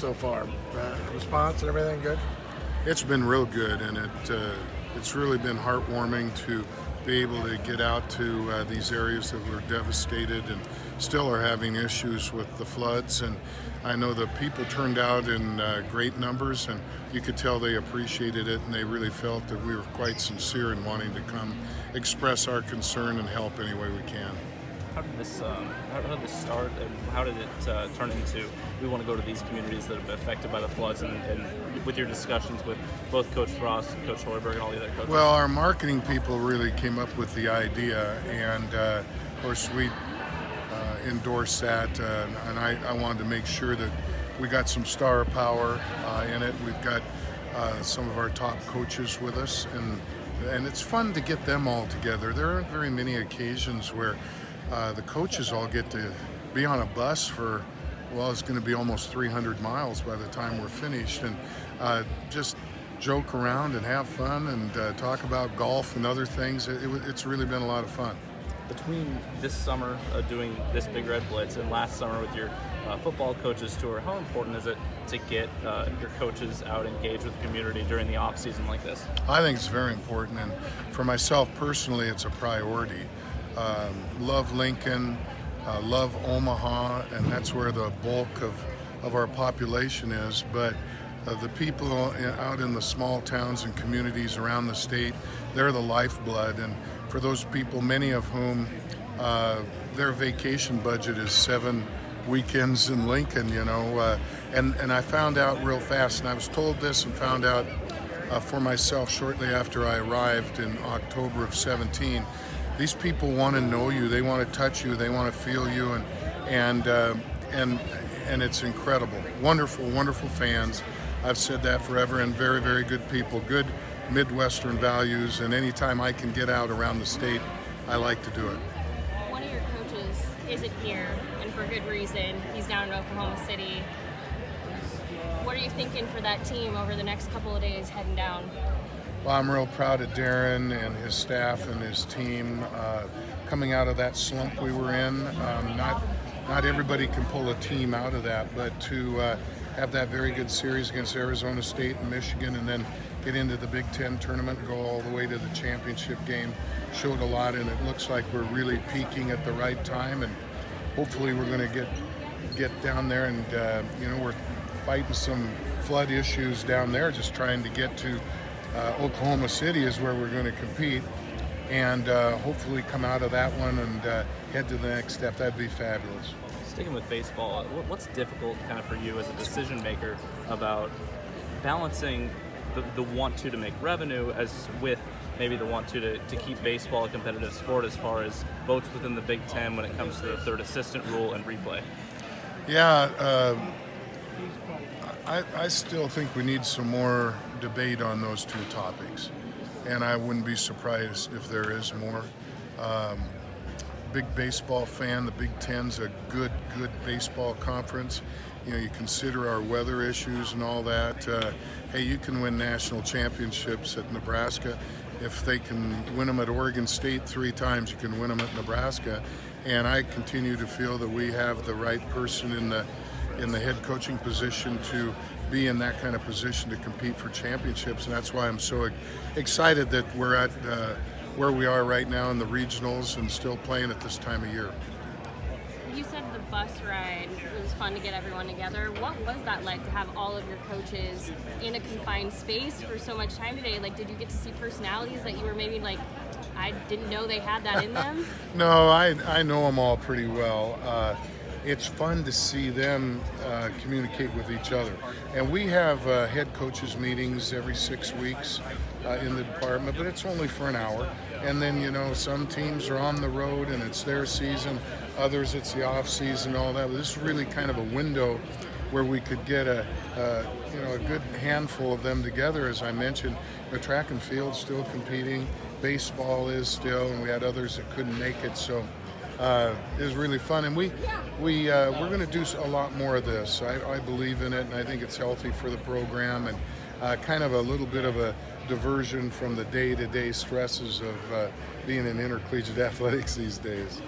so far? Response and everything good? It's been real good, and it's really been heartwarming to be able to get out to these areas that were devastated and still are having issues with the floods. And I know the people turned out in great numbers, and you could tell they appreciated it, and they really felt that we were quite sincere in wanting to come express our concern and help any way we can. How did this start, and how did it turn into we want to go to these communities that have been affected by the floods, and with your discussions with both Coach Frost and Coach Hoiberg and all the other coaches? Well, our marketing people really came up with the idea, and of course we endorsed that, and I wanted to make sure that we got some star power in it. We've got some of our top coaches with us, and it's fun to get them all together. There aren't very many occasions where the coaches all get to be on a bus for, well, it's going to be almost 300 miles by the time we're finished, and just joke around and have fun and talk about golf and other things. It's really been a lot of fun. Between this summer doing this Big Red Blitz and last summer with your football coaches tour, how important is it to get your coaches out engaged with the community during the off season like this? I think it's very important, and for myself personally, it's a priority. Love Lincoln, love Omaha, and that's where the bulk of our population is. But the people out in the small towns and communities around the state, they're the lifeblood. And for those people, many of whom their vacation budget is 7 weekends in Lincoln, and I found out real fast, and I was told this and found out for myself shortly after I arrived in October of 17. These people want to know you, they want to touch you, they want to feel you, and it's incredible. Wonderful, wonderful fans. I've said that forever, and very, very good people, good Midwestern values, and anytime I can get out around the state, I like to do it. One of your coaches isn't here, and for good reason. He's down in Oklahoma City. What are you thinking for that team over the next couple of days heading down? Well, I'm real proud of Darren and his staff and his team coming out of that slump we were in. Not everybody can pull a team out of that, but to have that very good series against Arizona State and Michigan, and then get into the Big Ten tournament and go all the way to the championship game showed a lot, and it looks like we're really peaking at the right time, and hopefully we're going to get down there, and we're fighting some flood issues down there, just trying to get to Oklahoma City is where we're going to compete, and hopefully come out of that one and head to the next step. That'd be fabulous. Sticking with baseball, what's difficult kind of for you as a decision maker about balancing the want to make revenue as with maybe the want to keep baseball a competitive sport as far as votes within the Big Ten when it comes to the third assistant rule and replay? Yeah, I still think we need some more debate on those two topics, and I wouldn't be surprised if there is more. Big baseball fan, the Big Ten's a good baseball conference. You consider our weather issues and all that. Hey, you can win national championships at Nebraska. If they can win them at Oregon State 3 times, you can win them at Nebraska. And I continue to feel that we have the right person in the head coaching position to be in that kind of position to compete for championships, and that's why I'm so excited that we're at where we are right now in the regionals and still playing at this time of year. You said the bus ride was fun to get everyone together. What was that like to have all of your coaches in a confined space for so much time today? Like, did you get to see personalities that you were maybe like, I didn't know they had that in them? No, I know them all pretty well. It's fun to see them communicate with each other. And we have head coaches meetings every 6 weeks in the department, but it's only for an hour. And then, some teams are on the road and it's their season, others it's the off season, all that. But this is really kind of a window where we could get a good handful of them together. As I mentioned, track and field still competing, baseball is still, and we had others that couldn't make it. So it was really fun, and we're going to do a lot more of this. I believe in it, and I think it's healthy for the program, and kind of a little bit of a diversion from the day-to-day stresses of being in intercollegiate athletics these days.